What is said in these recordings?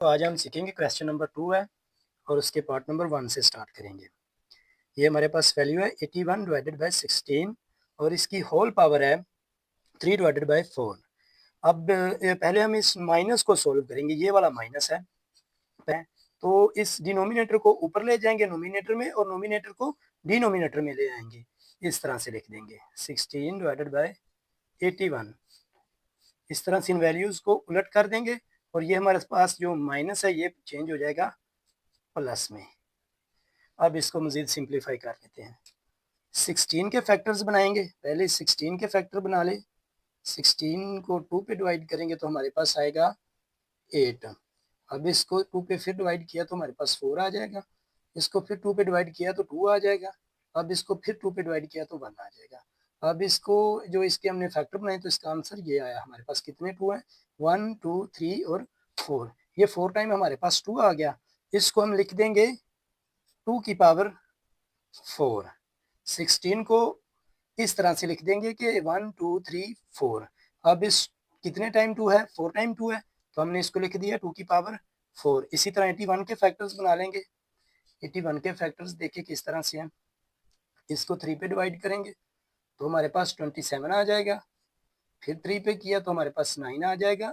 तो आज हम सीखेंगे क्वेश्चन नंबर 2 है और उसके पार्ट नंबर 1 से स्टार्ट करेंगे। ये हमारे पास वैल्यू है 81 डिवाइडेड बाय 16 और इसकी होल पावर है 3 डिवाइडेड बाय 4। अब पहले हम इस माइनस को सोल्व करेंगे। ये वाला माइनस है तो इस डिनोमिनेटर को ऊपर ले जाएंगे नोमिनेटर में और नोमिनेटर को डिनोमिनेटर में ले आएंगे। इस तरह से लिख देंगे 16 डिवाइडेड बाय 81। इस तरह से इन वैल्यूज को उलट कर देंगे और ये हमारे पास जो माइनस है ये चेंज हो जाएगा प्लस में। अब इसको मजीद सिंप्लीफाई कर लेते हैं। 16 के फैक्टर्स बनाएंगे। पहले 16 के फैक्टर बना ले। 16 को 2 पे डिवाइड करेंगे तो हमारे पास आएगा 8। अब इसको 2 पे फिर डिवाइड किया तो हमारे पास 4 आ जाएगा। इसको फिर 2 पे डिवाइड किया तो 2 आ जाएगा। अब इसको फिर 2 पे डिवाइड किया तो 1 आ जाएगा। अब इसको जो इसके हमने फैक्टर बनाए तो इसका आंसर ये आया। हमारे पास कितने 2 हैं? 1 2 3 और 4। ये 4 टाइम हमारे पास 2 आ गया। इसको हम लिख देंगे 2 की पावर 4। 16 को इस तरह से लिख देंगे कि 1 2 3 4। अब इस कितने टाइम 2 है? 4 टाइम 2 है तो हमने इसको लिख दिया 2 की पावर 4। इसी तरह 81 के फैक्टर्स बना लेंगे। 81 के फैक्टर्स देखिए किस तरह से हैं। इसको 3 पे डिवाइड करेंगे तो हमारे पास 27 आ जाएगा। फिर 3 पे किया तो हमारे पास 9 आ जाएगा।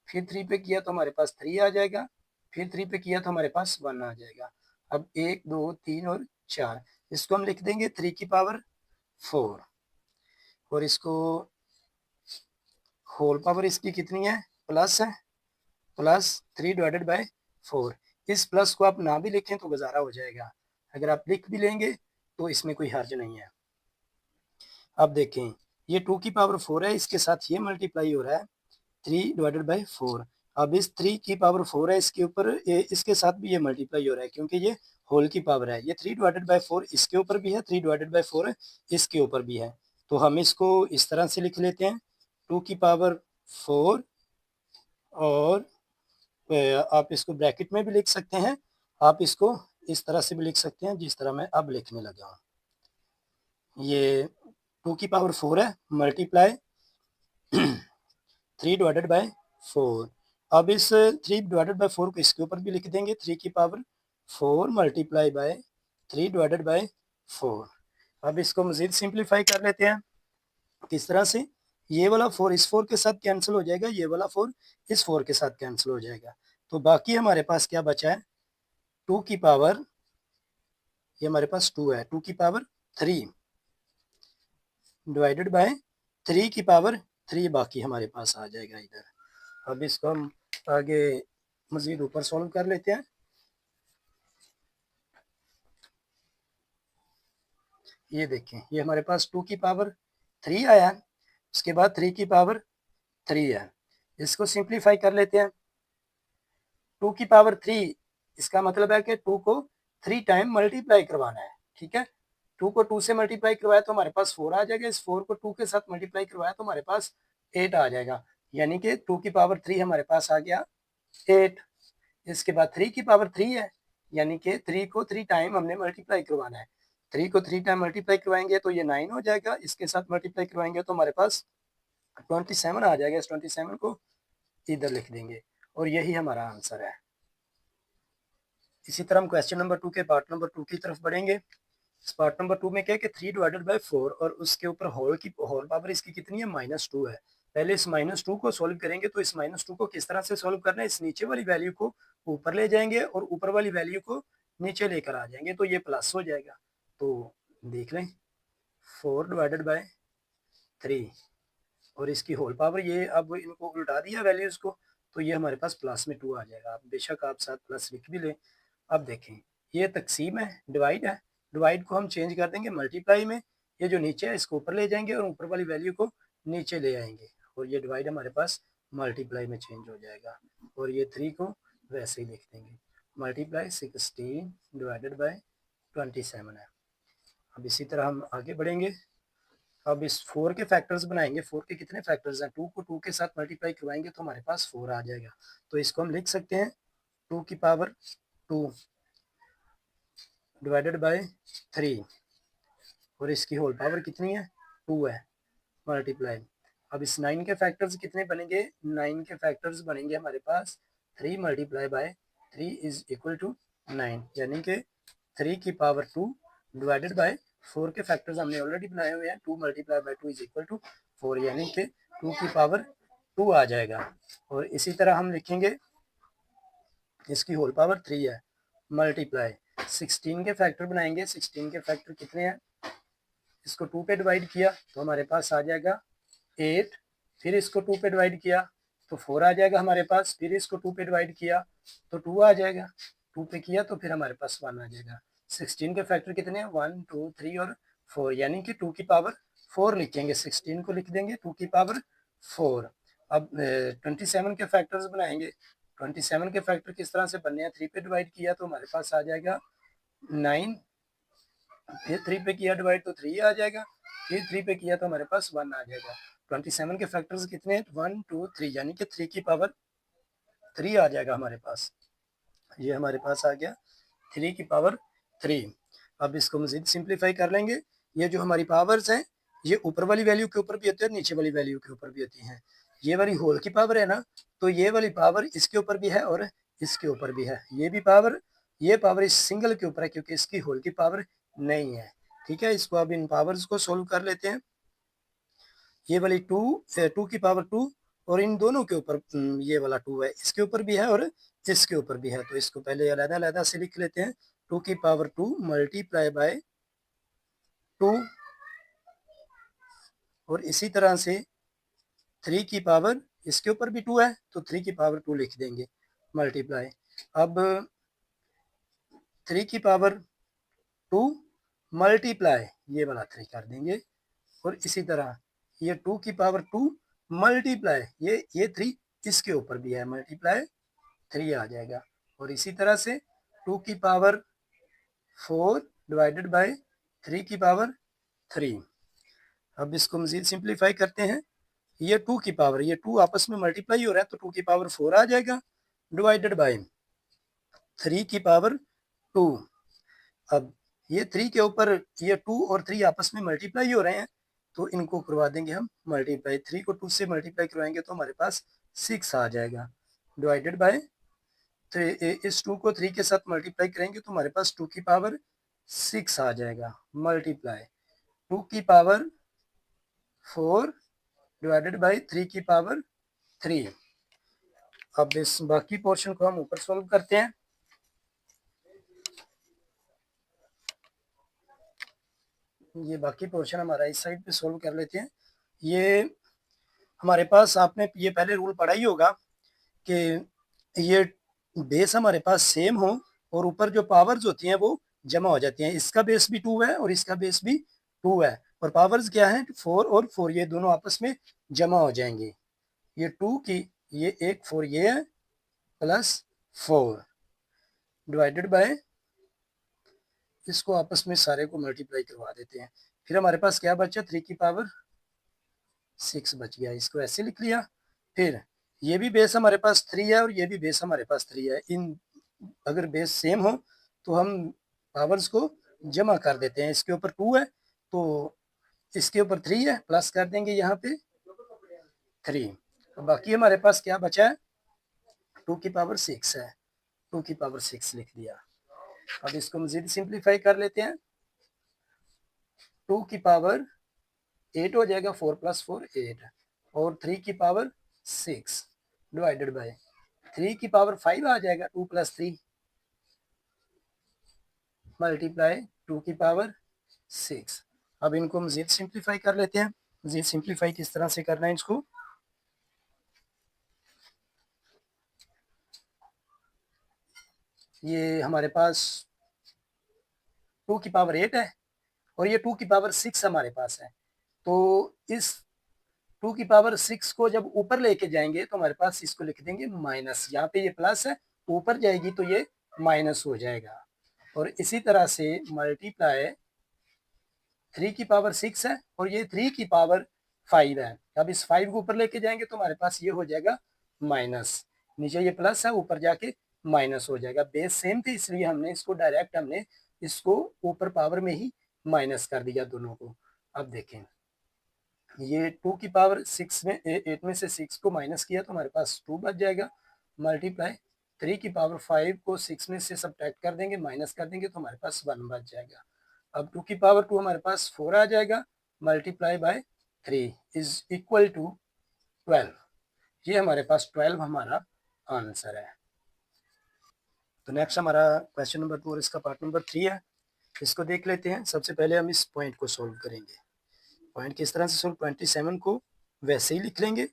फिर 3 पे किया तो हमारे पास 3 आ जाएगा। फिर 3 पे किया तो हमारे पास 1 आ जाएगा। अब 1 2 3 और 4 इसको हम लिख देंगे 3 की पावर 4 और इसको होल पावर इसकी कितनी है? प्लस है। Plus 3 divided by 4। इस प्लस को आप ना भी लिखें तो गुजारा हो जाएगा। अगर आप लिख भी लेंगे तो इसमें कोई हर्ज नहीं है। अब देखें ये 2 की पावर 4 है, इसके साथ ये मल्टीप्लाई हो रहा है 3 डिवाइडेड बाय 4। अब इस 3 की पावर 4 है, इसके ऊपर इसके साथ भी ये मल्टीप्लाई हो रहा है क्योंकि ये होल की पावर है। ये 3 डिवाइडेड बाय 4 इसके ऊपर भी है, 3 डिवाइडेड बाय 4 इसके ऊपर भी है। तो हम इसको इस तरह से लिख लेते हैं 2 की पावर 4 और आप इसको ब्रैकेट में भी लिख सकते हैं। आप इसको इस तरह से भी लिख सकते हैं जिस तरह मैं अब लिखने लगा हूँ। ये 2 की पावर 4 है मल्टीप्लाई 3 डिवाइडेड बाय 4। अब इस 3 डिवाइडेड बाय 4 को इसके ऊपर भी लिख देंगे 3 की power 4 multiply by 3 divided by 4। अब इसको मजीद सिंप्लीफाई कर लेते हैं। किस तरह से? ये वाला 4 इस 4 के साथ कैंसिल हो जाएगा, ये वाला 4 इस 4 के साथ कैंसिल हो जाएगा। तो बाकी हमारे पास क्या बचा है? 2 की पावर, ये हमारे पास 2 है, 2 की पावर 3 डिवाइडेड बाय 3 की पावर 3 बाकी हमारे पास आ जाएगा इधर। अब इसको हम आगे मजीद ऊपर सॉल्व कर लेते हैं। ये देखें ये हमारे पास 2 की पावर 3 आया, उसके बाद 3 की पावर 3 है। इसको सिंप्लीफाई कर लेते हैं। 2 की पावर 3 इसका मतलब है कि 2 को 3 टाइम मल्टीप्लाई करवाना है। ठीक है, 2 को 2 से मल्टीप्लाई करवाया तो हमारे पास 4 आ जाएगा। इस 4 को 2 के साथ मल्टीप्लाई करवाया तो हमारे पास 8 आ जाएगा। यानी कि 2 की पावर 3 हमारे पास आ गया 8। इसके बाद 3 की पावर 3 है, यानी कि 3 को 3 टाइम हमने मल्टीप्लाई करवाना है। 3 को 3 टाइम मल्टीप्लाई करवाएंगे तो ये 9 हो जाएगा। इसके साथ मल्टीप्लाई करवाएंगे तो हमारे पास 27 आ जाएगा। इस 27 को इधर लिख देंगे और यही हमारा आंसर है। इसी तरह हम क्वेश्चन नंबर 2 के पार्ट नंबर 2 की तरफ बढ़ेंगे। इस पार्ट नंबर 2 में क्या है कि 3 डिवाइडेड बाय 4 और उसके ऊपर होल पावर इसकी कितनी है? -2 है। पहले इस -2 को सॉल्व करेंगे तो इस -2 को किस तरह से सॉल्व करना है? इस नीचे वाली वैल्यू को ऊपर ले जाएंगे और ऊपर वाली वैल्यू को नीचे लेकर आ जाएंगे तो ये प्लस हो जाएगा। तो देख लें 4 डिवाइडेड बाय 3 और इसकी होल पावर, ये अब इनको उल्टा दिया वैल्यूज को तो ये हमारे पास प्लस में 2 आ जाएगा। आप बेशक आप साथ प्लस लिख भी लें। अब देखें ये तकसीम है, डिवाइड है। डिवाइड को हम चेंज कर देंगे मल्टीप्लाई में। ये जो नीचे है इसको ऊपर ले जाएंगे और ऊपर वाली वैल्यू को नीचे ले आएंगे और ये डिवाइड हमारे पास मल्टीप्लाई में चेंज हो जाएगा और ये 3 को वैसे ही लिख देंगे मल्टीप्लाई 16 डिवाइडेड बाय 27 है। अब इसी तरह हम आगे बढ़ेंगे। अब इस 4 के फैक्टर्स बनाएंगे। 4 के कितने फैक्टर्स हैं? 2 को 2 के साथ मल्टीप्लाई करवाएंगे तो हमारे पास 4 आ जाएगा। तो इसको हम लिख सकते हैं 2 की पावर 2 डिवाइडेड बाय 3 और इसकी होल पावर कितनी है? 2 है मल्टीप्लाई। अब इस 9 के फैक्टर्स कितने बनेंगे? 9 के फैक्टर्स बनेंगे हमारे पास 3 multiply by 3 is equal to 9, यानी कि 3 की पावर 2 डिवाइडेड बाय 4 के फैक्टर्स हमने ऑलरेडी बनाए हुए हैं। 2 multiply by 2 is equal to 4, यानी कि 2 की पावर 2 आ जाएगा। और इसी तरह हम लिखेंगे इसकी होल पावर 3 है, मल्टीप्लाई 16 के फैक्टर बनाएंगे। 16 के फैक्टर कितने हैं, इसको 2 पे डिवाइड किया तो हमारे पास आ जाएगा 8, फिर इसको 2 पे डिवाइड किया तो 4 आ जाएगा हमारे पास, फिर इसको 2 पे डिवाइड किया तो 2 आ जाएगा, 2 पे किया तो फिर हमारे पास 1 आ जाएगा। 16 के फैक्टर कितने हैं, 1 2 3 और 4, यानी कि 2 की पावर 4 लिखेंगे। 16 को लिख देंगे 2 की पावर 4। अब 27 के फैक्टर्स बनाएंगे। 27 के फैक्टर किस तरह से बनने हैं, 3 पे डिवाइड किया तो हमारे पास आ जाएगा 9, फिर 3 पे किया डिवाइड तो 3 आ जाएगा, फिर 3 पे किया तो हमारे पास 1 आ जाएगा। 27 के फैक्टर्स कितने हैं, 1 2 3, यानी कि 3 की पावर 3 आ जाएगा हमारे पास। ये हमारे पास आ गया 3 की पावर 3। अब इसको मजीद सिंप्लीफाई कर लेंगे। ये जो हमारी पावर्स हैं ये ऊपर वाली वैल्यू के ऊपर भी होती है और नीचे वाली वैल्यू के ऊपर भी होती हैं। ये वाली होल की पावर है ना, तो ये वाली पावर इसके ऊपर भी है और इसके ऊपर भी है। ये पावर इस सिंगल के ऊपर है क्योंकि इसकी होल की पावर नहीं है। ठीक है, इसको अब इन पावर्स को सोल्व कर लेते हैं। ये वाली 2 की पावर 2 और इन दोनों के ऊपर ये वाला 2 है, इसके ऊपर भी है और इसके ऊपर भी है, तो इसको पहले अलग अलग से लिख लेते हैं। 2 की पावर 2 मल्टीप्लाई बाय 2, और इसी तरह से 3 की पावर इसके ऊपर भी 2 है तो 3 की पावर 2 लिख देंगे मल्टीप्लाई। अब 3 की पावर 2 मल्टीप्लाई ये वाला 3 कर देंगे, और इसी तरह ये 2 की पावर 2 मल्टीप्लाई ये 3 इसके ऊपर भी है, मल्टीप्लाई 3 आ जाएगा। और इसी तरह से 2 की पावर 4 डिवाइडेड बाय 3 की पावर 3। अब इसको मजीद सिंप्लीफाई करते हैं। ये 2 की पावर, ये 2 आपस में मल्टीप्लाई हो रहा है तो 2 की पावर 4 आ जाएगा डिवाइडेड बाय 3 की पावर 2। अब ये 3 के ऊपर ये 2 और 3 आपस में मल्टीप्लाई हो रहे हैं तो इनको करवा देंगे हम मल्टीप्लाई। 3 को 2 से मल्टीप्लाई करवाएंगे तो हमारे पास 6 आ जाएगा डिवाइडेड बाय, तो इस 2 को 3 के साथ मल्टीप्लाई करेंगे तो हमारे पास 2 की पावर 6 आ जाएगा मल्टीप्लाई 2 की पावर 4 डिवाइडेड बाय 3 की पावर 3। अब इस बाकी पोर्शन को हम ऊपर सॉल्व करते हैं। ये बाकी पोर्शन हमारा इस साइड पे सॉल्व कर लेते हैं। ये हमारे पास आपने ये पहले रूल पढ़ा ही होगा कि ये बेस हमारे पास सेम हो और ऊपर जो पावर्स होती हैं वो जमा हो जाती हैं। इसका बेस भी 2 है और इसका बेस भी 2 है, और पावर्स क्या है 4 और 4, ये दोनों आपस में जमा हो जाएंगे। ये 2 की ये एक 4 ये है प्लस 4 डिवाइडेड बाय, इसको आपस में सारे को मल्टीप्लाई करवा देते हैं। फिर हमारे पास क्या बचा, 3 की पावर 6 बच गया, इसको ऐसे लिख लिया। फिर ये भी बेस हमारे पास 3 है और ये भी बेस हमारे पास 3 है। इन अगर बेस सेम हो तो हम पावर्स को जमा कर देते हैं। इसके ऊपर 2 है तो इसके ऊपर 3 है, प्लस कर देंगे यहाँ पे 3। तो बाकी हमारे पास क्या बचा है, 2 की पावर 6 है, 2 की पावर 6 लिख दिया। अब इसको मजीद सिंप्लीफाई कर लेते हैं। 2 की पावर 8 हो जाएगा, 4 प्लस 4 8, और 3 की पावर 6 डिवाइडेड बाय 3 की पावर 5 आ जाएगा, 2 प्लस 3 मल्टीप्लाई 2 की पावर 6। अब इनको मजीद सिंप्लीफाई कर लेते हैं। मजीद सिंप्लीफाई किस तरह से करना है इसको, ये हमारे पास 2 की पावर 8 है और ये 2 की पावर 6 हमारे पास है, तो इस 2 की पावर 6 को जब ऊपर लेके जाएंगे तो हमारे पास इसको लिख देंगे माइनस, यहाँ पे ये प्लस है, ऊपर जाएगी तो ये माइनस हो जाएगा। और इसी तरह से मल्टीप्लाई 3 की पावर 6 है और ये 3 की पावर 5 है। अब इस 5 को ऊपर लेके जाएंगे तो हमारे पास ये हो जाएगा माइनस, नीचे ये प्लस है ऊपर जाके माइनस हो जाएगा। बेस सेम थे इसलिए हमने इसको डायरेक्ट हमने इसको ऊपर पावर में ही माइनस कर दिया दोनों को। अब देखें ये 2 की पावर 6 में 8 में से 6 को माइनस किया तो हमारे पास 2 बच जाएगा मल्टीप्लाई 3 की पावर 5 को 6 में से सब्ट्रैक्ट कर देंगे, माइनस कर देंगे तो हमारे पास 1 बच जाएगा। अब 2 की पावर 2 हमारे पास 4 आ जाएगा, multiply by 3 is equal to 12। ये हमारे पास 12 हमारा आंसर है। तो नेक्स्ट हमारा क्वेश्चन नंबर 2 और इसका पार्ट नंबर 3 है। इसको देख लेते हैं। सबसे पहले हम इस पॉइंट को सोल्व करेंगे। पॉइंट किस तरह से सोल्व, 27 को वैसे ही लिख लेंगे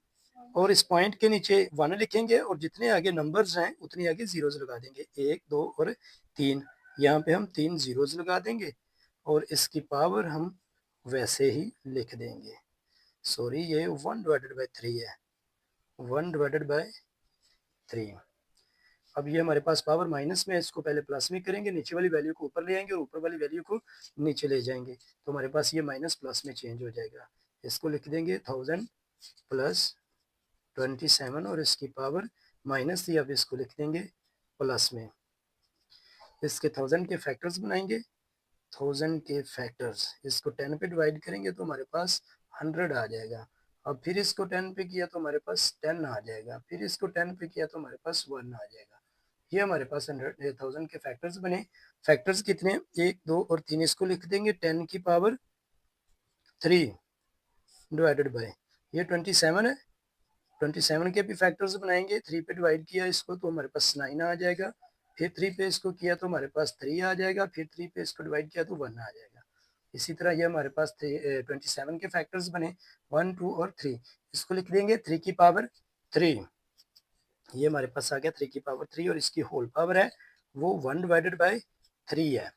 और इस पॉइंट के नीचे 1 लिखेंगे और जितने आगे नंबर्स हैं उतनी आगे जीरोज लगा देंगे, 1 2 और 3। यहाँ पे हम 3 जीरोज लगा देंगे और इसकी पावर हम वैसे ही लिख देंगे। सॉरी, ये 1/3 है, 1/3। अब ये हमारे पास पावर माइनस में है, इसको पहले प्लस में करेंगे, नीचे वाली वैल्यू को ऊपर ले आएंगे और ऊपर वाली वैल्यू को नीचे ले जाएंगे तो हमारे पास ये माइनस प्लस में चेंज हो जाएगा। इसको लिख देंगे 1000 प्लस 27 और इसकी पावर माइनस थी, अब इसको लिख देंगे प्लस में। इसके 1000 के फैक्टर्स बनाएंगे, 1000 के फैक्टर्स, इसको 10 पे डिवाइड करेंगे तो हमारे पास 100 आ जाएगा। अब फिर इसको 10 पे किया तो हमारे पास 10 आ जाएगा, फिर इसको 10 पे किया तो हमारे पास 1 आ जाएगा। ये हमारे पास 1000 के फैक्टर्स बने। फैक्टर्स कितने, 1 2 और 3। इसको लिख देंगे 10 की पावर 3 डिवाइडेड बाय ये 27 है। 27 के भी फैक्टर्स बनाएंगे, 3 पे डिवाइड किया इसको तो हमारे पास 9 आ जाएगा, फिर 3 पे इसको किया तो हमारे पास 3 आ जाएगा, फिर 3 पे इसको डिवाइड किया तो 1 आ जाएगा। इसी तरह ये हमारे पास 27 के फैक्टर्स बने, 1 2 और 3। इसको लिख देंगे 3 की पावर 3। ये हमारे पास आ गया 3 की पावर 3 और इसकी होल पावर है वो 1/3 है।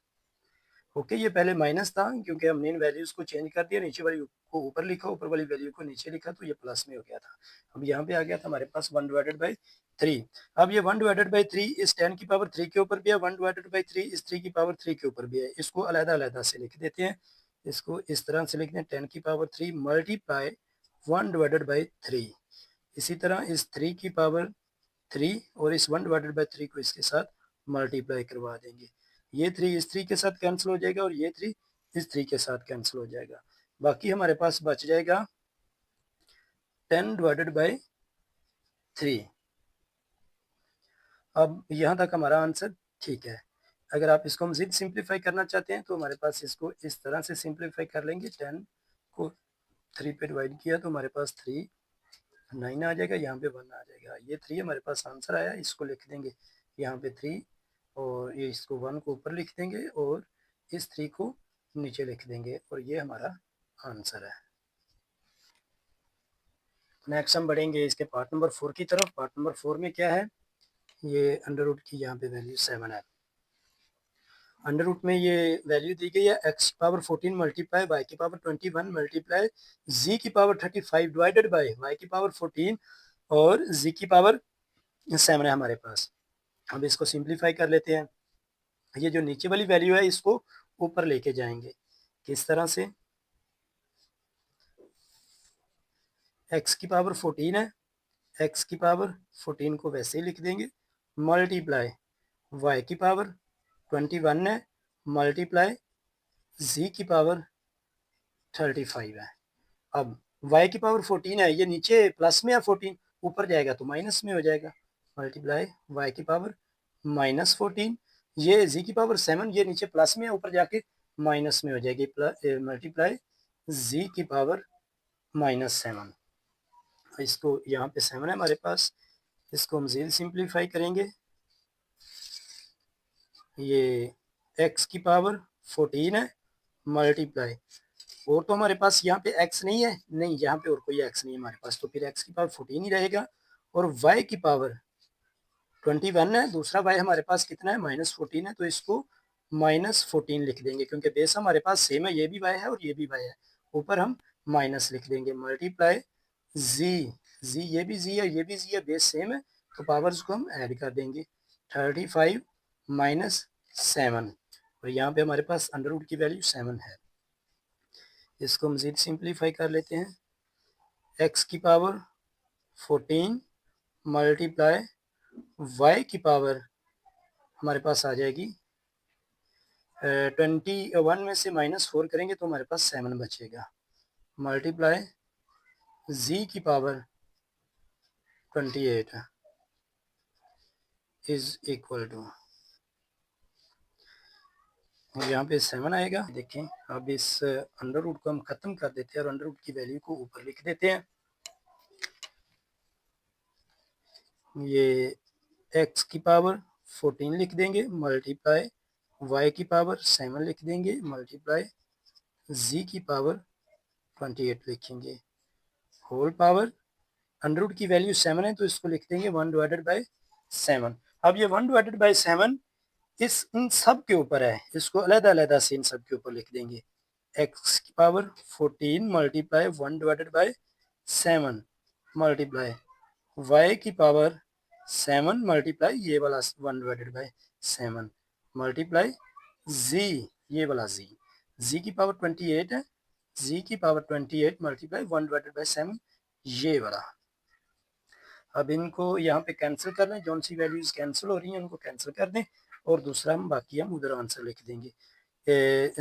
ओके, ये पहले माइनस था क्योंकि हमने इन वैल्यूज को चेंज कर दिया, नीचे वाली को ऊपर लिखा, ऊपर वाली वैल्यू को नीचे लिखा तो ये प्लस में हो गया था। अब यहाँ पे आ गया था हमारे पास 1/3। अब ये 1/3 इस 10 की पावर 3 के ऊपर भी है, 1/3 इस 3 की पावर 3 के ऊपर भी है। इसको अलग अलग से लिख देते हैं। इसको इस तरह से लिखते हैं 10 की पावर 3 मल्टीप्लाई 1/3। इसी तरह इस 3 की पावर 3 और इस 1/3 को इसके साथ मल्टीप्लाई करवा देंगे। ये 3 इस 3 के साथ कैंसिल हो जाएगा और ये 3 इस 3 के साथ कैंसिल हो जाएगा। बाकी हमारे पास बच जाएगा 10/3। अब यहाँ तक हमारा आंसर ठीक है। अगर आप इसको मजीद सिंप्लीफाई करना चाहते हैं तो हमारे पास इसको इस तरह से सिंप्लीफाई कर लेंगे। 10 को 3 पे डिवाइड किया तो हमारे पास 3 9 आ जाएगा, यहाँ पे 1 आ जाएगा। ये 3 हमारे पास आंसर आया, इसको लिख देंगे यहाँ पे 3 और ये इसको 1 को ऊपर लिख देंगे और इस 3 को नीचे लिख देंगे और ये हमारा आंसर है। नेक्स्ट हम बढ़ेंगे इसके पार्ट नंबर 4 की तरफ। पार्ट नंबर 4 में क्या है, ये अंडर रूट की यहाँ पे वैल्यू 7 है। अंडर रूट में ये वैल्यू दी गई है x की पावर 14 मल्टीप्लाई y की पावर 21 मल्टीप्लाई z की पावर 35 डिवाइडेड बाय y की पावर 14 और z की पावर 7 है हमारे पास। अब इसको सिंप्लीफाई कर लेते हैं। ये जो नीचे वाली वैल्यू है इसको ऊपर लेके जाएंगे। किस तरह से, x की पावर 14 है, x की पावर 14 को वैसे ही लिख देंगे मल्टीप्लाई y की पावर 21 है मल्टीप्लाई z की पावर 35 है। अब y की पावर 14 है, ये नीचे प्लस में है, 14 ऊपर जाएगा तो माइनस में हो जाएगा, मल्टीप्लाई y की पावर -14। ये z की पावर 7, ये नीचे प्लस में है, ऊपर जाके माइनस में हो जाएगी, मल्टीप्लाई z की पावर -7। इसको यहाँ पे 7 है हमारे पास, इसको मजीद सिंप्लीफाई करेंगे। ये x की पावर 14 है मल्टीप्लाई, और तो हमारे पास यहाँ पे x नहीं है, नहीं यहाँ पे और कोई x नहीं है हमारे पास, तो फिर x की पावर 14 ही रहेगा और y की पावर 21 है। दूसरा y हमारे पास कितना है, -14 है, तो इसको -14 लिख देंगे क्योंकि बेस हमारे पास सेम है, ये भी y है और ये भी y है, ऊपर हम माइनस लिख देंगे मल्टीप्लाई z ये भी z है, ये भी z है, बेस सेम है तो पावर्स को हम ऐड कर देंगे। 35 -7 और यहाँ पे हमारे पास अंडर रूट की वैल्यू 7 है। इसको मजीद सिंप्लीफाई कर लेते हैं। x की पावर 14 मल्टीप्लाई y की पावर हमारे पास आ जाएगी 21 में से -4 करेंगे तो हमारे पास 7 बचेगा मल्टीप्लाई z की पावर 28 है। इज इक्वल टू, यहाँ पे 7 आएगा। देखें अब इस अंडर रूट को हम खत्म कर देते हैं और अंडर रूट की वैल्यू को ऊपर लिख देते हैं। ये x की पावर 14 लिख देंगे मल्टीप्लाई y की पावर 7 लिख देंगे मल्टीप्लाई z की पावर 28 लिखेंगे होल पावर। अंडर रूट की वैल्यू 7 है तो इसको लिख देंगे 1 डिवाइडेड बाय 7। अब ये 1 डिवाइडेड बाय 7 इस इन सब के ऊपर है, इसको अलग-अलग से इन सब के ऊपर लिख देंगे। x की power 14 multiply 1 divided by 7 multiply y की पावर 7 मल्टीप्लाई ये वाला 1 डिवाइडेड बाय 7 मल्टीप्लाई z, ये वाला z की पावर 28 है, z की पावर 28 मल्टीप्लाई 1 डिवाइडेड बाय 7 ये वाला। अब इनको यहाँ पे कैंसिल कर लें, जौन सी वैल्यूज कैंसिल हो रही हैं उनको कैंसिल कर दें और दूसरा हम बाकी हम उधर आंसर लिख देंगे।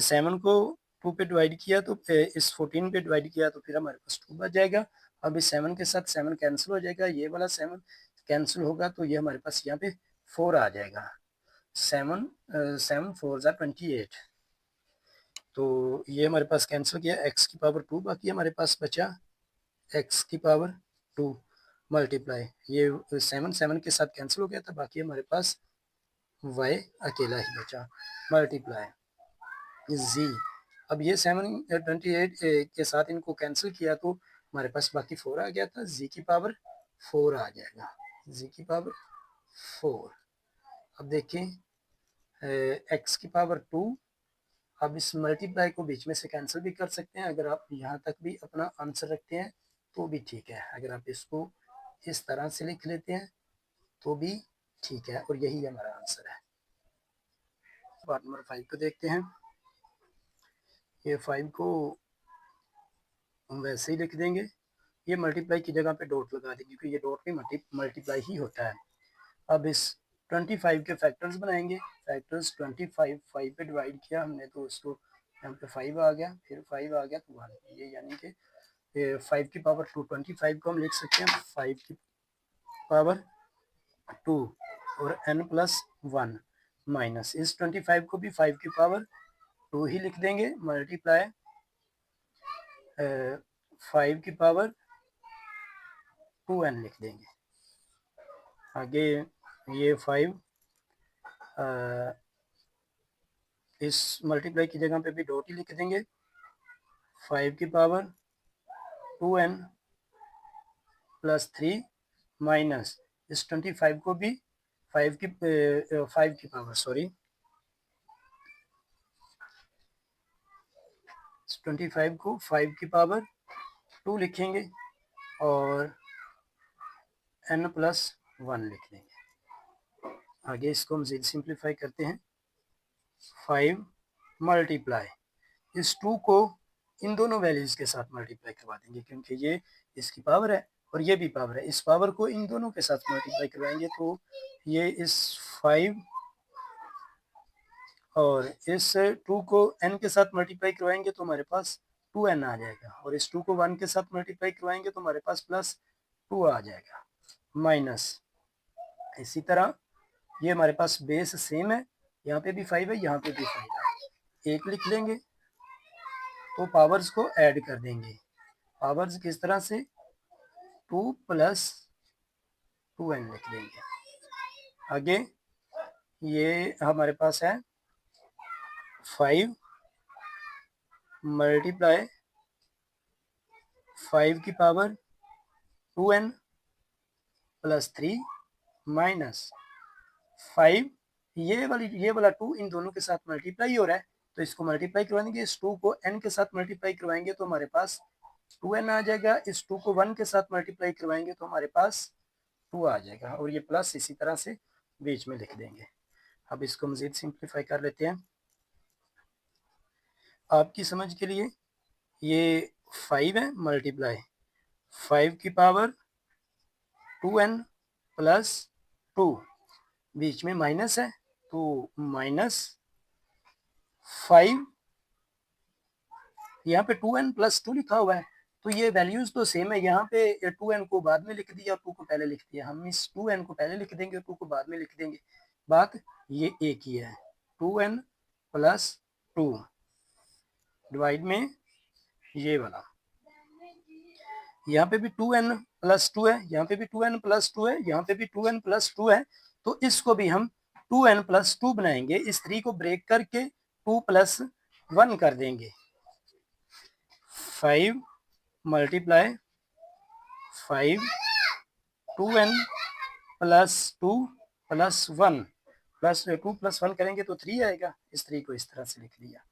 7 को 2 पे डिवाइड किया तो इस 14 पे डिवाइड किया तो फिर हमारे पास 2 बच जाएगा। अब इस 7 के साथ 7 कैंसिल हो जाएगा, ये वाला 7 कैंसिल होगा तो ये हमारे पास यहाँ पे 4 आ जाएगा। 7 4 ज़ा 28, तो ये हमारे पास कैंसिल किया, x की पावर 2 बाकी हमारे पास बचा x की पावर 2 मल्टीप्लाई ये 7 के साथ कैंसिल हो गया था, बाकी हमारे पास y अकेला ही बचा मल्टीप्लाई z। अब ये 728 के साथ इनको कैंसिल किया तो हमारे पास बाकी 4 आ गया था, z की पावर 4 आ जाएगा, z की पावर 4। अब देखें x की पावर 2, अब इस मल्टीप्लाई को बीच में से कैंसिल भी कर सकते हैं, अगर आप यहाँ तक भी अपना आंसर रखते हैं तो भी ठीक है, अगर आप इसको इस तरह से लिख लेते हैं तो भी ठीक है और यही हमारा आंसर है। पार्ट नंबर 5 को देखते हैं। ये 5 को हम वैसे ही लिख देंगे, ये मल्टीप्लाई की जगह पे डॉट लगा देंगे क्योंकि ये डॉट भी मल्टीप्लाई ही होता है। अब इस 25 के फैक्टर्स बनाएंगे, फैक्टर्स 25 5 पे डिवाइड किया हमने तो उसको यहाँ पे 5 आ गया, फिर 5 आ गया तो 1, ये यानी कि 5 की पावर 2, 25 को हम लिख सकते हैं 5 की पावर 2 और n+1 माइनस इस 25 को भी 5 की पावर 2 ही लिख देंगे मल्टीप्लाई 5 की पावर 2n लिख देंगे। आगे ये 5 इस मल्टीप्लाई की जगह पे भी डॉट ही लिख देंगे, 5 की पावर 2n + 3 माइनस इस 25 को भी 5 की पावर 25 को 5 की पावर 2 लिखेंगे और n+1 लिख देंगे। आगे इसको हम सिंप्लीफाई करते हैं, 5 मल्टीप्लाई इस 2 को इन दोनों वैल्यूज के साथ मल्टीप्लाई करवा देंगे क्योंकि ये इसकी पावर है और ये भी पावर है, इस पावर को इन दोनों के साथ मल्टीप्लाई करवाएंगे तो ये इस 5 और इस 2 को n के साथ मल्टीप्लाई करवाएंगे तो हमारे पास 2n आ जाएगा और इस 2 को 1 के साथ मल्टीप्लाई करवाएंगे तो हमारे पास +2 आ जाएगा माइनस। इसी तरह ये हमारे पास बेस सेम है, यहाँ पे भी 5 है, यहाँ पे भी 5 है, एक लिख लेंगे तो पावर्स को ऐड कर देंगे। पावर्स किस तरह से, 2 + 2n लिख देंगे। आगे ये हमारे पास है 5 मल्टीप्लाई 5 की पावर 2n + 3 माइनस 5 ये वाला 2 इन दोनों के साथ मल्टीप्लाई हो रहा है तो इसको मल्टीप्लाई करवाएंगे, इस 2 को n के साथ मल्टीप्लाई करवाएंगे तो हमारे पास 2n आ जाएगा, इस 2 को 1 के साथ मल्टीप्लाई करवाएंगे तो हमारे पास 2 आ जाएगा और ये प्लस इसी तरह से बीच में लिख देंगे। अब इसको मजीद सिंप्लीफाई कर लेते हैं आपकी समझ के लिए। ये 5 है मल्टीप्लाई 5 की पावर 2n + 2, बीच में माइनस है तो -5, यहाँ पे 2n + 2 लिखा हुआ है तो ये वैल्यूज तो सेम है, यहाँ पे 2n को बाद में लिख दिया और 2 को पहले लिख दिया, हम इस 2n को पहले लिख देंगे और 2 को बाद में लिख देंगे, बात ये एक ही है। 2n प्लस 2 डिवाइड में ये वाला, यहाँ पे भी 2n प्लस 2 है, यहाँ पे भी 2n प्लस 2 है, यहाँ पे भी 2n प्लस 2 है, तो इसको भी हम 2n प्लस 2 बनाएंगे, इस 3 को ब्रेक करके 2 प्लस 1 कर देंगे, 5 multiply 5 2n plus 2 plus 1 plus 2 plus 1 करेंगे तो 3 आएगा, इस 3 को इस तरह से लिख लिया,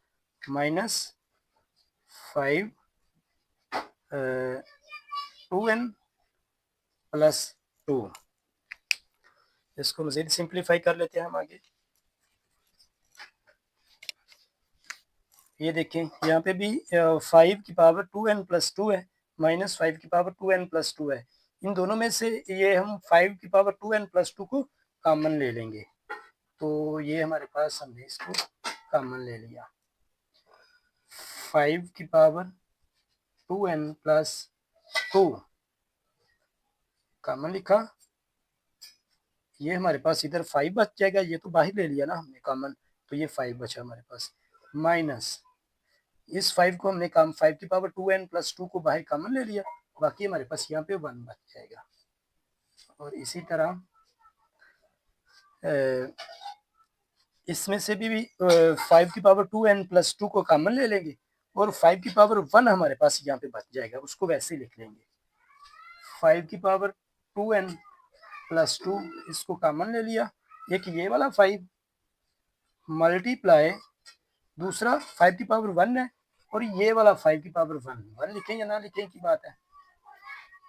माइनस 5 2n प्लस 2। इसको मजीद सिंप्लीफाई कर लेते हैं हम आगे। ये देखें यहाँ पे भी 5 की पावर 2n प्लस 2 है, माइनस 5 की पावर 2n प्लस 2 है, इन दोनों में से ये हम 5 की पावर 2n प्लस 2 को कॉमन ले लेंगे, तो ये हमारे पास, हमने इसको कॉमन ले लिया, 5 की पावर 2n प्लस 2 कॉमन लिखा, ये हमारे पास इधर 5 बच जाएगा, ये तो बाहर ले लिया ना हमने कॉमन, तो ये 5 बचा हमारे पास, माइनस इस 5 को हमने 5 की पावर 2n प्लस 2 को बाहर कॉमन ले लिया, बाकी हमारे पास यहाँ पे 1 बच जाएगा। और इसी तरह इसमें से भी 5 की पावर 2n प्लस 2 को कॉमन ले लेंगे और 5 की पावर 1 हमारे पास यहाँ पे बच जाएगा, उसको वैसे ही लिख लेंगे, 5 की पावर 2n प्लस 2 इसको कॉमन ले लिया, एक ये वाला 5 मल्टीप्लाई दूसरा 5 की पावर 1 है और ये वाला 5 की पावर 1 लिखें या ना लिखें की बात है,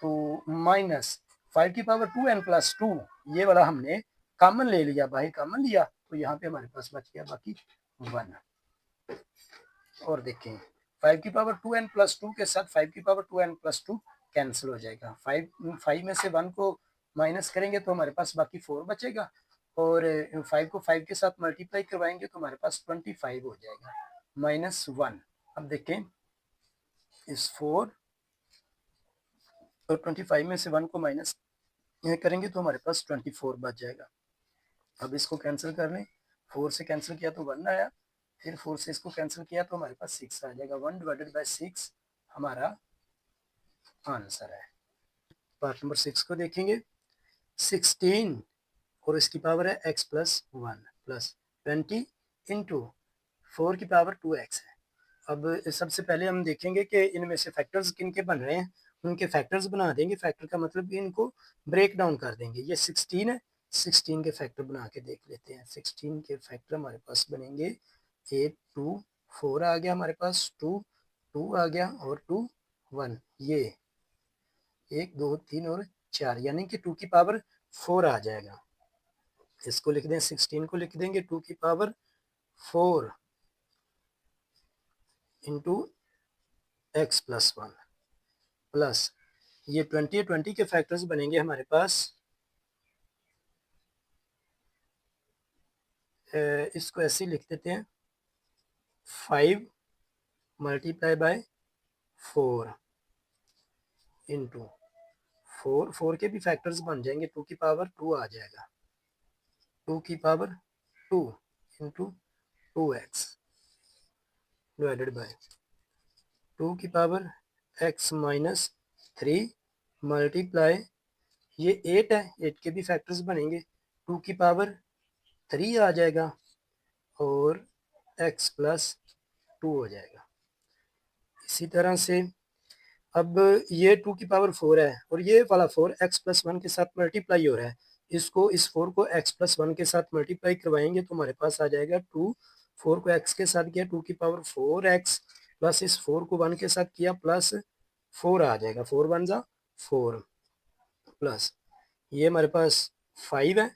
तो माइनस 5 की पावर 2n प्लस 2 ये वाला हमने कॉमन ले लिया, बाहर कॉमन लिया, तो यहाँ पे हमारे पास बच गया बाकी 1। और देखें 5 की पावर 2n प्लस 2 के साथ 5 की पावर 2n प्लस 2 कैंसिल हो जाएगा, 5 में से 1 को माइनस करेंगे तो हमारे पास बाकी 4 बचेगा, और 5 को 5 के साथ मल्टीप्लाई करवाएंगे तो हमारे पास 25 हो जाएगा, माइनस 1। अब देखें इस 4 और 25 में से 1 को माइनस करेंगे तो हमारे पास 24 बच जाएगा। अब इसको कैंसिल कर लें, 4 से कैंसिल किया तो 1 आया, फिर 4 से इसको कैंसिल किया तो हमारे पास 6 आ जाएगा, 1 डिवाइडेड बाय 6 हमारा आंसर है। पार्ट नंबर 6 को देखेंगे, 16 और इसकी पावर है x प्लस 1 प्लस 20 इंटू 4 की पावर 2x है। अब सबसे पहले हम देखेंगे कि इनमें से फैक्टर्स किन के बन रहे हैं, उनके फैक्टर्स बना देंगे, फैक्टर का मतलब कि इनको ब्रेक डाउन कर देंगे। ये 16 है, 16 के फैक्टर बना के देख लेते हैं। 16 के फैक्टर हमारे पास बनेंगे 8 2 4 आ गया हमारे पास, 2 2 आ गया और 2 1, ये 1 2 3 और 4, यानी कि 2 की पावर 4 आ जाएगा। इसको लिख दें, 16 को लिख देंगे 2 की power 4 into x plus 1 plus ये 20 के फैक्टर्स बनेंगे हमारे पास, इसको ऐसे लिख देते हैं 5 मल्टीप्लाई बाय 4 इंटू 4 के भी फैक्टर्स बन जाएंगे, 2 की पावर 2 आ जाएगा, 2 की power 2 into 2x divided by 2 की पावर x माइनस 3 मल्टीप्लाई ये 8 है, 8 के भी फैक्टर्स बनेंगे, 2 की पावर 3 आ जाएगा और x प्लस 2 हो जाएगा। इसी तरह से अब ये 2 की पावर 4 है और ये वाला 4 x प्लस 1 के साथ मल्टीप्लाई हो रहा है, इसको इस 4 को x प्लस 1 के साथ मल्टीप्लाई करवाएंगे तो हमारे पास आ जाएगा 2, 4 को x के साथ किया 2 की पावर 4x प्लस इस 4 को 1 के साथ किया प्लस 4 आ जाएगा, 4 1 जा 4 प्लस ये हमारे पास 5 है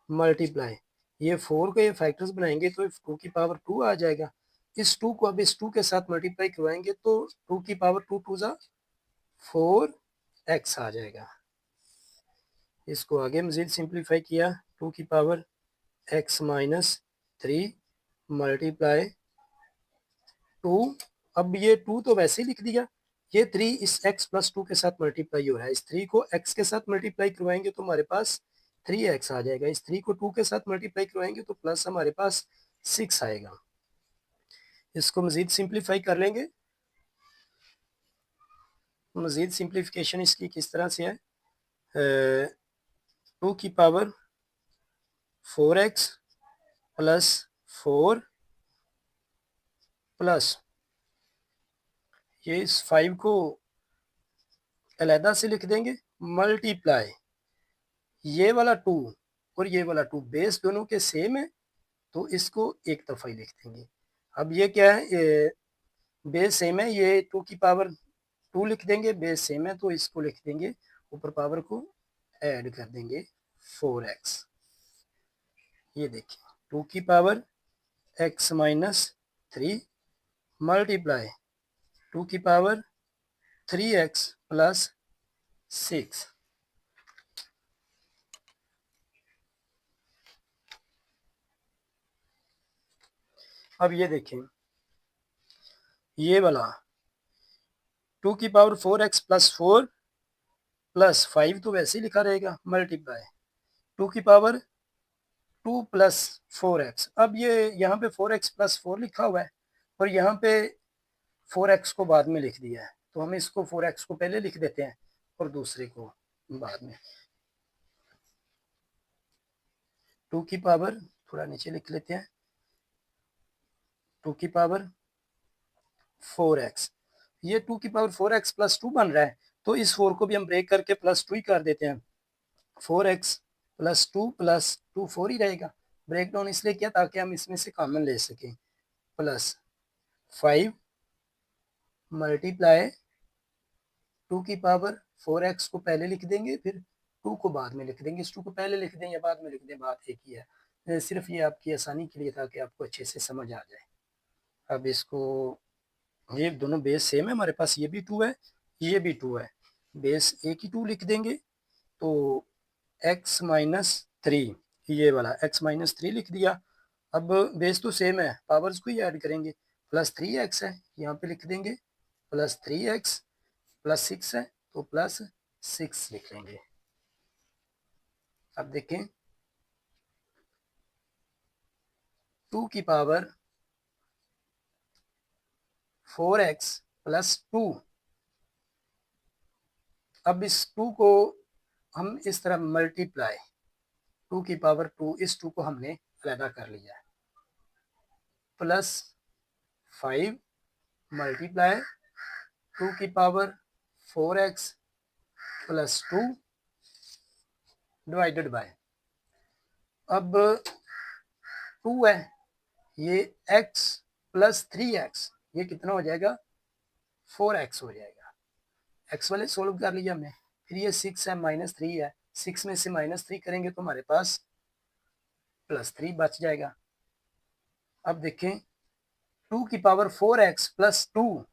मल्टीप्लाई ये 4 के फैक्टर्स बनाएंगे तो 2 की पावर 2 आ जाएगा, इस 2 को अब इस 2 के साथ मल्टीप्लाई करवाएंगे तो 2 की पावर 2 2 जा 4x आ जाएगा। इसको आगे मजीद सिंप्लीफाई किया, 2 की पावर x माइनस 3 मल्टीप्लाई 2, अब ये 2 तो वैसे ही लिख दिया, ये 3 इस x प्लस 2 के साथ मल्टीप्लाई हो रहा है, इस 3 को x के साथ मल्टीप्लाई करवाएंगे तो हमारे पास 3x आ जाएगा, इस 3 को 2 के साथ मल्टीप्लाई करवाएंगे तो प्लस हमारे पास 6 आएगा। इसको मजीद सिंप्लीफाई कर लेंगे। मजीद सिंप्लीफिकेशन इसकी किस तरह से है, 2 की पावर 4x प्लस 4 प्लस ये इस 5 को अलहदा से लिख देंगे, मल्टीप्लाई ये वाला 2 और ये वाला 2 बेस दोनों के सेम है तो इसको एक दफ़ा ही लिख देंगे। अब ये क्या है, ये बेस सेम है, ये 2 की पावर 2 लिख देंगे, बेस सेम है तो इसको लिख देंगे, ऊपर पावर को ऐड कर देंगे 4x। ये देखिए 2 की पावर x माइनस 3 मल्टीप्लाई 2 की पावर 3x प्लस 6। अब ये देखें, ये वाला 2 की पावर 4x प्लस 4 प्लस 5 तो वैसे ही लिखा रहेगा, मल्टीप्लाई 2 की पावर 2 प्लस 4x। अब ये यहाँ पे 4x प्लस 4 लिखा हुआ है और यहाँ पे 4x को बाद में लिख दिया है, तो हम इसको 4x को पहले लिख देते हैं और दूसरे को बाद में। 2 की पावर थोड़ा नीचे लिख लेते हैं, 2 की पावर 4x, ये 2 की पावर 4x प्लस 2 बन रहा है तो इस 4 को भी हम ब्रेक करके प्लस 2 ही कर देते हैं। 4x प्लस 2 प्लस 2 4 ही रहेगा। ब्रेक डाउन इसलिए किया ताकि हम इसमें से कॉमन ले सकें, प्लस 5 मल्टीप्लाई 2 की पावर 4x को पहले लिख देंगे, फिर 2 को बाद में लिख देंगे। इस 2 को पहले लिख दें या बाद में लिख दें, बात एक ही है, सिर्फ ये आपकी आसानी के लिए था कि आपको अच्छे से समझ आ जाए। अब इसको, ये दोनों बेस सेम है हमारे पास, ये भी 2 है ये भी 2 है, बेस एक ही 2 लिख देंगे तो x माइनस 3, ये वाला x माइनस 3 लिख दिया। अब बेस तो सेम है, पावर्स को ही ऐड करेंगे, प्लस 3x है यहाँ पे लिख देंगे, प्लस 3x प्लस 6 है तो प्लस 6 लिख लेंगे। अब देखें 2 की पावर 4x प्लस 2, अब इस 2 को हम इस तरह मल्टीप्लाई 2 की पावर 2, इस 2 को हमने अलहदा कर लिया है, प्लस 5 मल्टीप्लाई 2 की power 4x plus 2 divided by, अब 2 है, ये x प्लस 3x, ये कितना हो जाएगा 4x हो जाएगा। x वाले सोल्व कर लिया हमने, फिर ये 6 है माइनस 3 है, 6 में से माइनस 3 करेंगे तो हमारे पास प्लस 3 बच जाएगा। अब देखें 2 की पावर 4x प्लस 2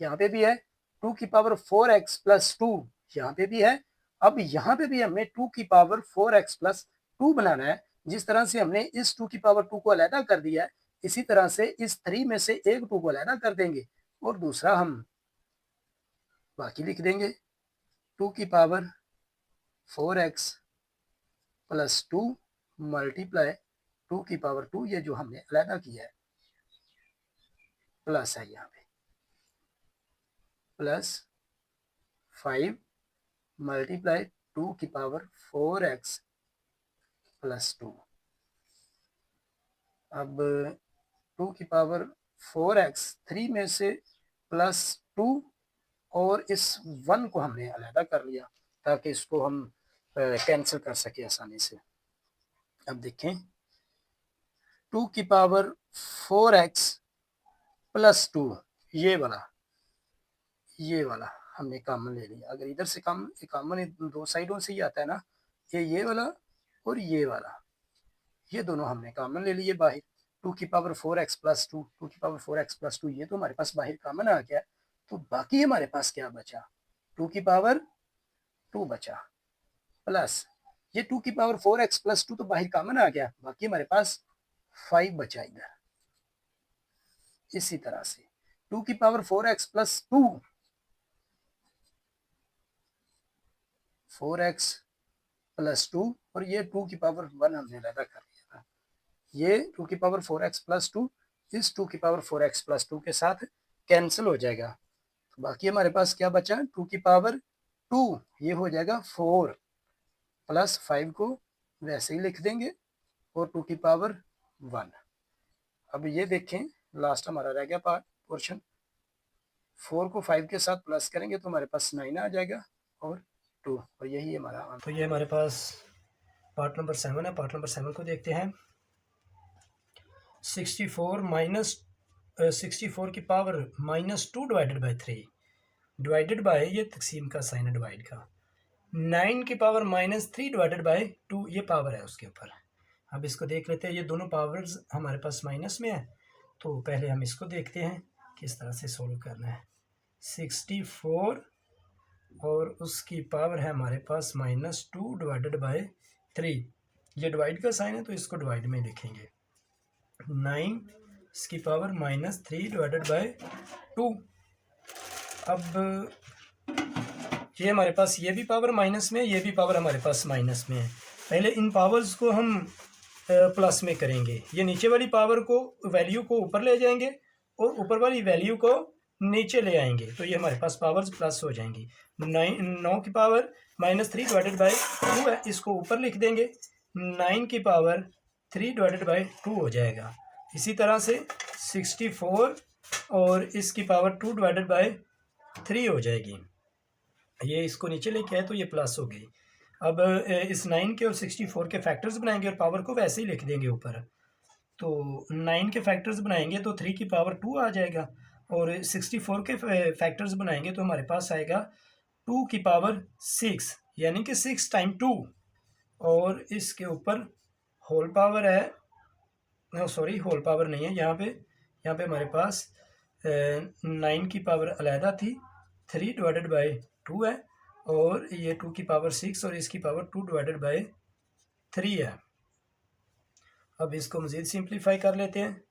यहाँ पे भी है, 2 की पावर 4x प्लस 2 यहाँ पे भी है। अब यहाँ पे भी हमें 2 की पावर 4x प्लस 2 बनाना है। जिस तरह से हमने इस 2 की पावर 2 को अलहदा कर दिया है, इसी तरह से इस 3 में से एक 2 को अलहदा कर देंगे और दूसरा हम बाकी लिख देंगे। 2 की पावर 4x प्लस 2 मल्टीप्लाई 2 की पावर 2, ये जो हमने अलहदा किया है, प्लस है यहाँ पे, प्लस 5 मल्टीप्लाई 2 की पावर 4x प्लस 2। अब 2 की पावर 4x, 3 में से प्लस 2 और इस 1 को हमने अलहदा कर लिया ताकि इसको हम कैंसिल कर सके आसानी से। अब देखें 2 की पावर 4x प्लस 2, ये वाला हमने कॉमन ले लिया। अगर इधर से कॉमन दो साइडों से ही आता है ना, ये वाला और ये वाला, ये दोनों हमने कॉमन ले लिए बाहर। 2 की पावर 4x प्लस 2, 2 की पावर 4x प्लस 2, ये तो हमारे पास बाहर कॉमन आ गया। तो बाकी हमारे पास क्या बचा, 2 की पावर 2 बचा, प्लस ये 2 की पावर 4x प्लस 2 तो बाहर कॉमन आ गया, बाकी हमारे पास 5 बचा इधर। इसी तरह से 2 की power 4x plus 2 4x plus 2 और ये 2 की पावर 1 हमने अलग कर लिया था। ये 2 की पावर 4x प्लस 2 इस 2 की पावर 4x प्लस 2 के साथ कैंसिल हो जाएगा। तो बाकी हमारे पास क्या बचा, 2 की पावर 2, ये हो जाएगा 4 प्लस 5 को वैसे ही लिख देंगे और 2 की पावर 1। अब ये देखें लास्ट हमारा रह गया पार्ट पोर्शन, 4 को 5 के साथ प्लस करेंगे तो हमारे पास 9 आ जाएगा और 2, और यही हमारा। तो ये हमारे पास पार्ट नंबर 7 है। पार्ट नंबर 7 को देखते हैं। 64 माइनस 64 की power -2 divided by 3 divided by, ये तकसीम का साइन है डिवाइड का, 9 की पावर -3 डिवाइडेड बाय 2, ये पावर है उसके ऊपर। अब इसको देख लेते हैं, ये दोनों पावर्स हमारे पास माइनस में है, तो पहले हम इसको देखते हैं किस तरह से सोल्व करना है। 64 और उसकी पावर है हमारे पास -2 डिवाइडेड बाय 3, ये डिवाइड का साइन है तो इसको डिवाइड में लिखेंगे। 9 इसकी पावर -3 डिवाइडेड बाय 2। अब ये हमारे पास ये भी पावर माइनस में, ये भी पावर हमारे पास माइनस में है। पहले इन पावर्स को हम प्लस में करेंगे। ये नीचे वाली पावर को वैल्यू को ऊपर ले जाएंगे और ऊपर वाली वैल्यू को नीचे ले आएंगे, तो ये हमारे पास पावर्स प्लस हो जाएंगी। 9 की पावर -3 डिवाइडेड बाई 2 है, इसको ऊपर लिख देंगे। 9 की पावर 3 डिवाइडेड बाई 2 हो जाएगा। इसी तरह से 64 और इसकी पावर 2 डिवाइडेड बाई 3 हो जाएगी। ये इसको नीचे लेके आए तो ये प्लस हो गई। अब इस 9 के और 64 के फैक्टर्स बनाएंगे और पावर को वैसे ही लिख देंगे ऊपर। तो 9 के फैक्टर्स बनाएंगे तो 3 की पावर 2 आ जाएगा, और 64 के फैक्टर्स बनाएंगे तो हमारे पास आएगा 2 की पावर 6, यानी कि 6 टाइम 2, और इसके ऊपर होल पावर है, सॉरी होल पावर नहीं है, यहाँ पे हमारे पास 9 की पावर अलहदा थी, 3 डिवाइडेड बाई 2 है, और ये 2 की पावर 6 और इसकी पावर 2 डिवाइडेड बाई 3 है। अब इसको मज़ीद सिंप्लीफाई कर लेते हैं।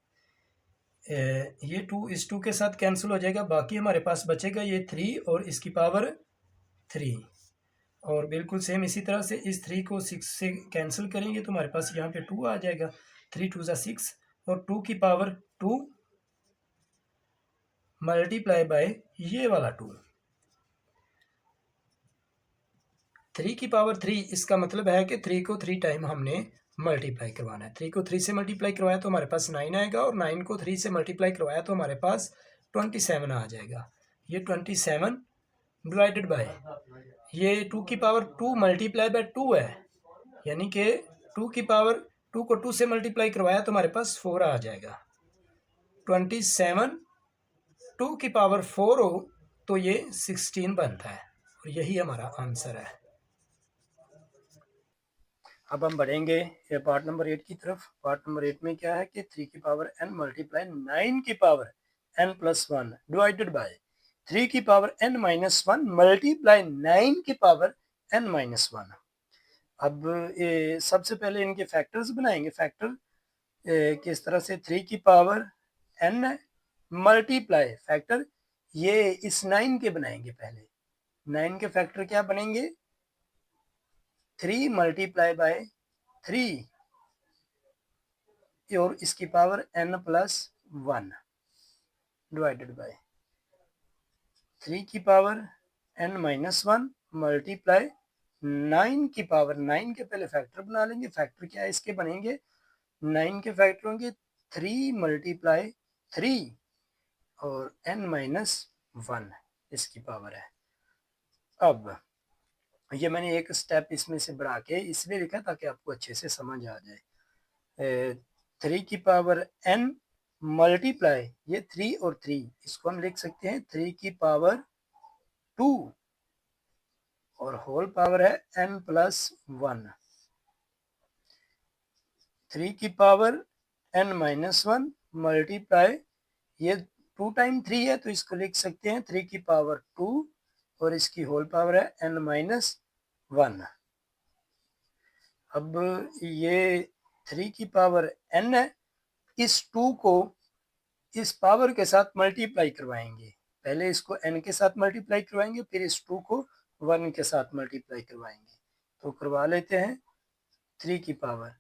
ये 2 इस 2 के साथ कैंसिल हो जाएगा, बाकी हमारे पास बचेगा ये 3 और इसकी पावर 3, और बिल्कुल सेम इसी तरह से इस 3 को 6 से कैंसिल करेंगे तो हमारे पास यहाँ पे 2 आ जाएगा। 3 2 ज़ा 6 और 2 की पावर 2 मल्टीप्लाई बाय ये वाला 2, 3 की पावर 3, इसका मतलब है कि 3 को 3 टाइम हमने मल्टीप्लाई करवाना है। 3 को 3 से मल्टीप्लाई करवाया तो हमारे पास 9 आएगा, और 9 को 3 से मल्टीप्लाई करवाया तो हमारे पास 27 आ जाएगा। ये 27 डिवाइडेड बाय ये 2 की पावर 2 मल्टीप्लाई बाय 2 है, यानी कि 2 की पावर 2 को 2 से मल्टीप्लाई करवाया तो हमारे पास 4 आ जाएगा। 27 2 की पावर 4 हो तो ये 16 बनता है, और यही हमारा आंसर है। अब हम बढ़ेंगे पार्ट नंबर 8 की तरफ। पार्ट नंबर 8 में क्या है कि 3 की पावर n मल्टीप्लाई 9 की power n plus 1 divided by 3 की पावर n माइनस 1 मल्टीप्लाई 9 की पावर n माइनस 1। अब सबसे पहले इनके फैक्टर्स बनाएंगे। फैक्टर किस तरह से, 3 की पावर n मल्टीप्लाई फैक्टर ये इस 9 के बनाएंगे। पहले 9 के फैक्टर क्या बनेंगे, 3 मल्टीप्लाई बाय 3 और इसकी power n plus 1 divided by 3 की पावर n माइनस 1 मल्टीप्लाई 9 की पावर, 9 के पहले फैक्टर बना लेंगे। फैक्टर क्या है इसके बनेंगे, 9 के फैक्टर होंगे 3 मल्टीप्लाई 3 और n माइनस 1 इसकी पावर है। अब ये मैंने एक स्टेप इसमें से बढ़ा के इसलिए लिखा ताकि आपको अच्छे से समझ आ जाए। 3 की पावर n मल्टीप्लाई ये 3 और 3, इसको हम लिख सकते हैं 3 की पावर 2 और होल पावर है n प्लस 1। 3 की पावर n माइनस 1 मल्टीप्लाई ये 2 टाइम 3 है तो इसको लिख सकते हैं 3 की पावर 2 और इसकी होल पावर है n माइनस 1। अब ये 3 की पावर n है, इस 2 को इस पावर के साथ मल्टीप्लाई करवाएंगे। पहले इसको n के साथ मल्टीप्लाई करवाएंगे, फिर इस 2 को 1 के साथ मल्टीप्लाई करवाएंगे, तो करवा लेते हैं। 3 की पावर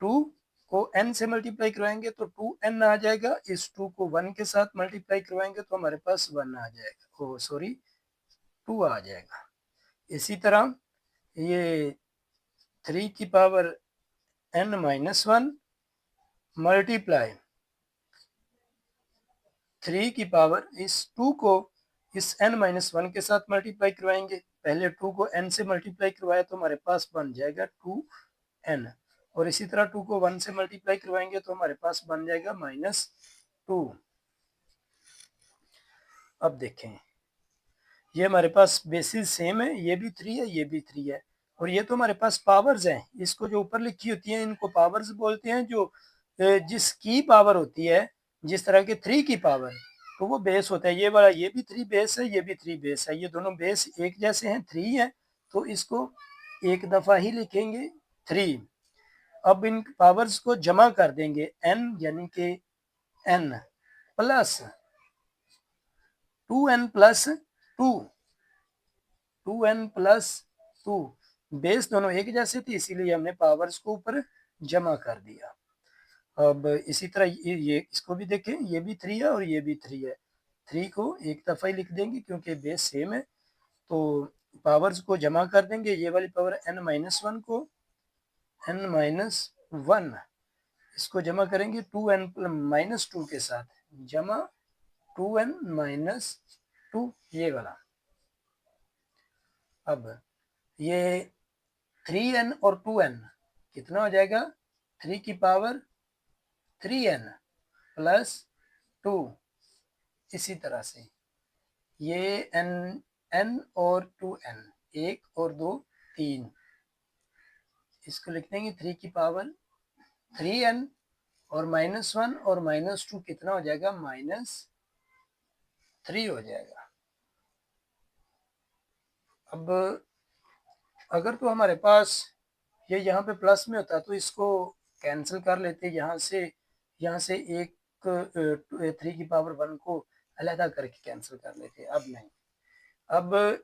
2 को n से मल्टीप्लाई करवाएंगे तो 2n आ जाएगा। इस 2 को 1 के साथ मल्टीप्लाई करवाएंगे तो हमारे पास 1 आ जाएगा, ओ सॉरी 2 आ जाएगा। इसी तरह ये 3 की पावर n माइनस 1 मल्टीप्लाई 3 की पावर इस 2 को इस n माइनस 1 के साथ मल्टीप्लाई करवाएंगे। पहले 2 को n से मल्टीप्लाई करवाया तो हमारे पास बन जाएगा 2n, और इसी तरह 2 को 1 से मल्टीप्लाई करवाएंगे तो हमारे पास बन जाएगा -2। अब देखें, ये हमारे पास बेसिस सेम है, ये भी 3 है, ये भी 3 है, और ये तो हमारे पास पावर्स हैं। इसको जो ऊपर लिखी होती है इनको पावर्स बोलते हैं। जो जिसकी पावर होती है, जिस तरह के 3 की पावर, तो वो बेस होता है। ये वाला, ये भी 3 बेस है, ये भी 3 बेस है, ये दोनों बेस एक जैसे हैं, 3 है, तो इसको एक दफा ही लिखेंगे 3। अब इन पावर्स को जमा कर देंगे, n यानी कि n plus 2n plus 2, 2n plus 2, base दोनों एक जैसे थे इसीलिए हमने पावर्स को ऊपर जमा कर दिया। अब इसी तरह ये इसको भी देखें, ये भी 3 है और ये भी 3 है। 3 को एक दफा ही लिख देंगे क्योंकि बेस सेम है, तो पावर्स को जमा कर देंगे। ये वाली पावर n माइनस 1 को n माइनस 1 इसको जमा करेंगे 2n माइनस 2 के साथ, जमा 2n माइनस 2 ये वाला। अब ये 3n और 2n कितना हो जाएगा, 3 की पावर 3n प्लस 2। इसी तरह से ये n और 2n, 1 और 2 3, इसको लिख देंगे 3 की पावर 3n और -1 और -2 कितना हो जाएगा, -3 हो जाएगा। अब अगर तो हमारे पास ये यहाँ पे प्लस में होता तो इसको कैंसिल कर लेते, यहाँ से एक 3 की पावर 1 को अलहदा करके कैंसिल कर लेते। अब नहीं, अब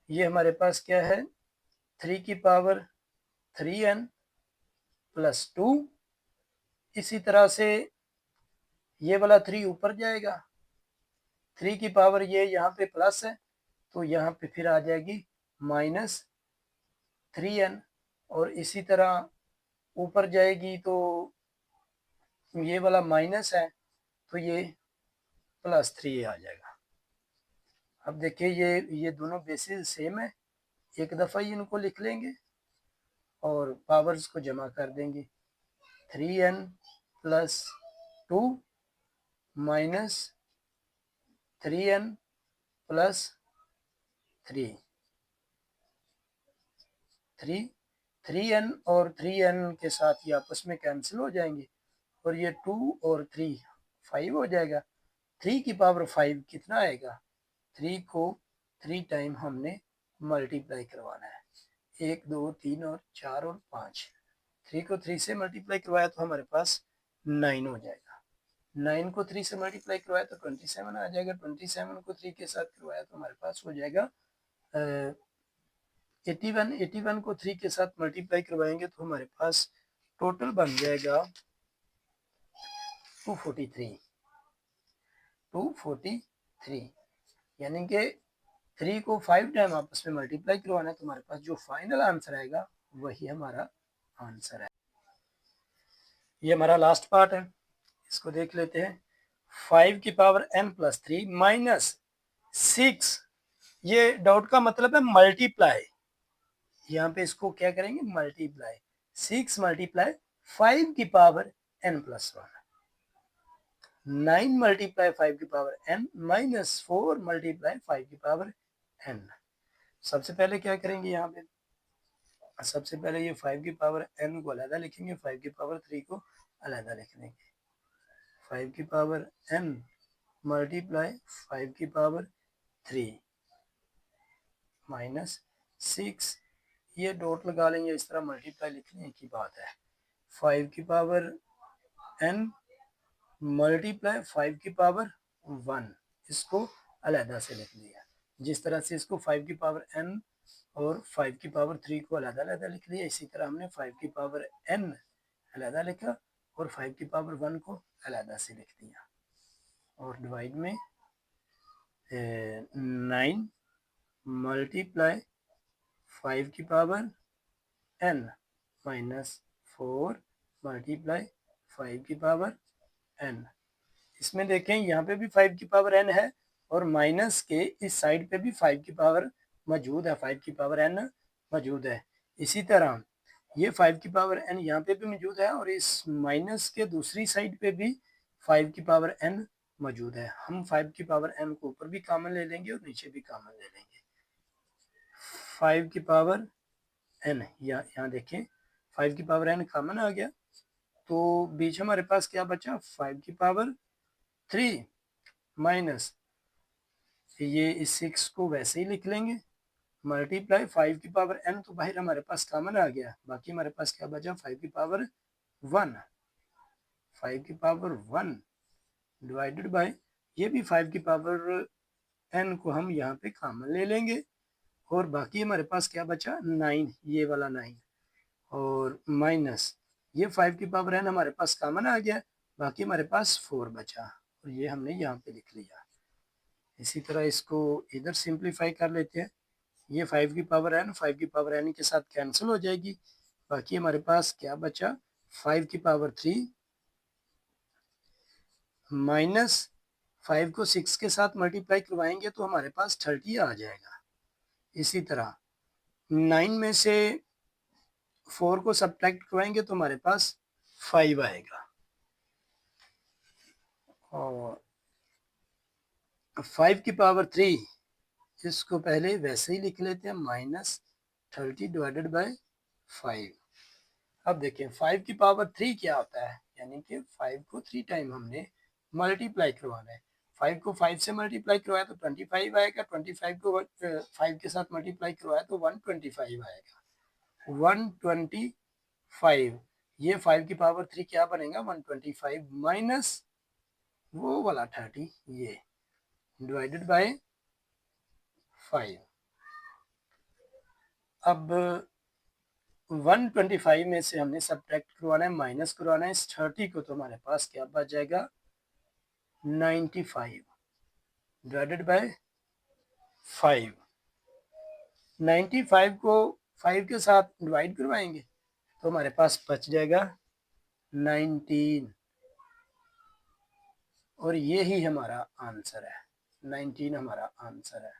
ये हमारे पास क्या है, 3 की पावर 3n प्लस 2। इसी तरह से ये वाला 3 ऊपर जाएगा, 3 की पावर ये यहाँ पे प्लस है तो यहाँ पे फिर आ जाएगी -3n, और इसी तरह ऊपर जाएगी तो ये वाला माइनस है तो ये +3 आ जाएगा। अब देखिए ये दोनों बेसिस सेम है, एक दफ़ा ही इनको लिख लेंगे और पावर्स को जमा कर देंगे। 3n plus 2 minus 3n plus 3, 3n और 3n के साथ ये आपस में कैंसिल हो जाएंगे, और ये 2 और 3 5 हो जाएगा। 3 की पावर 5 कितना आएगा, 3 को 3 टाइम हमने मल्टीप्लाई करवाना है, 1 2 3 और 4 और 5। 3 को 3 से मल्टीप्लाई करवाया तो हमारे पास 9 हो जाएगा। 9 को 3 से मल्टीप्लाई करवाया तो 27 आ जाएगा। 27 को 3 के साथ करवाया तो हमारे पास हो जाएगा 81। 81 को 3 के साथ मल्टीप्लाई करवाएंगे तो हमारे पास टोटल बन जाएगा 243, यानी कि 3 को 5 टाइम आपस में मल्टीप्लाई करवाना है तो हमारे पास जो फाइनल आंसर आएगा वही हमारा आंसर है। ये हमारा लास्ट पार्ट है, इसको देख लेते हैं। 5 की पावर n प्लस 3 माइनस 6, ये डॉट का मतलब है मल्टीप्लाई, यहाँ पे इसको क्या करेंगे, मल्टीप्लाई। 6 मल्टीप्लाई 5 की पावर n प्लस 1, 9 मल्टीप्लाई 5 की पावर n माइनस 4 मल्टीप्लाई 5 की पावर n। सबसे पहले क्या करेंगे, यहाँ पे सबसे पहले ये 5 की पावर n को अलहदा लिखेंगे, 5 की पावर 3 को अलहदा लिख देंगे। 5 की पावर n मल्टीप्लाई 5 की पावर 3 माइनस 6, ये डॉट लगा लेंगे, इस तरह मल्टीप्लाई लिखने की बात है। 5 की पावर n मल्टीप्लाई 5 की पावर 1, इसको अलहदा से लिख लिया। जिस तरह से इसको 5 की पावर n और 5 की पावर 3 को अलग अलग लिख लिया। इसी तरह हमने 5 की पावर n अलग लिखा और 5 की पावर 1 को अलग से लिख दिया। और डिवाइड में 9 मल्टीप्लाई 5 की पावर n माइनस 4 मल्टीप्लाई 5 की पावर n। इसमें देखें यहाँ पे भी 5 की पावर n है और माइनस के इस साइड पे भी 5 की पावर मौजूद है, 5 की पावर n मौजूद है। इसी तरह ये 5 की पावर n यहाँ पे भी मौजूद है और इस माइनस के दूसरी साइड पे भी 5 की पावर n मौजूद है। हम 5 की पावर n को ऊपर भी कॉमन ले लेंगे और नीचे भी कॉमन ले लेंगे। 5 की पावर n यहाँ देखें 5 की पावर n कॉमन आ गया, तो बीच हमारे पास क्या बचा, 5 की पावर 3 माइनस ये इस 6 को वैसे ही लिख लेंगे मल्टीप्लाई 5 की पावर n, तो बाहर हमारे पास कॉमन आ गया। बाकी हमारे पास क्या बचा, 5 की पावर 1, 5 की पावर 1 डिवाइडेड बाय ये भी 5 की पावर n को हम यहाँ पे कॉमन ले लेंगे और बाकी हमारे पास क्या बचा 9, ये वाला 9 और माइनस ये 5 की पावर n हमारे पास कॉमन आ गया, बाकी हमारे पास 4 बचा और ये हमने यहाँ पे लिख लिया। इसी तरह इसको इधर सिंप्लीफाई कर लेते हैं। ये 5 की पावर n 5 की पावर n के साथ कैंसिल हो जाएगी, बाकी हमारे पास क्या बचा 5 की पावर 3 माइनस 5 को 6 के साथ मल्टीप्लाई करवाएंगे तो हमारे पास 30 आ जाएगा। इसी तरह 9 में से 4 को सब्ट्रैक्ट करवाएंगे तो हमारे पास 5 आएगा। और 5 की पावर 3 इसको पहले वैसे ही लिख लेते हैं -30 डिवाइडेड बाय 5। अब देखें 5 की पावर 3 क्या होता है, यानी कि 5 को 3 टाइम हमने मल्टीप्लाई करवाना है। 5 को 5 से मल्टीप्लाई करवाया तो 25 आएगा, 25 को 5 के साथ मल्टीप्लाई करवाया तो 125 आएगा। 125 ये 5 की पावर 3 क्या बनेगा 125 माइनस वो वाला 30 ये डिवाइडेड बाय 5। अब 125 में से हमने सब्ट्रैक्ट करवाना है, माइनस करवाना है इस 30 को, तो हमारे पास क्या बच जाएगा 95 डिवाइडेड बाय 5। 95 को 5 के साथ डिवाइड करवाएंगे तो हमारे पास बच जाएगा 19 और ये ही हमारा आंसर है, 19 हमारा आंसर है।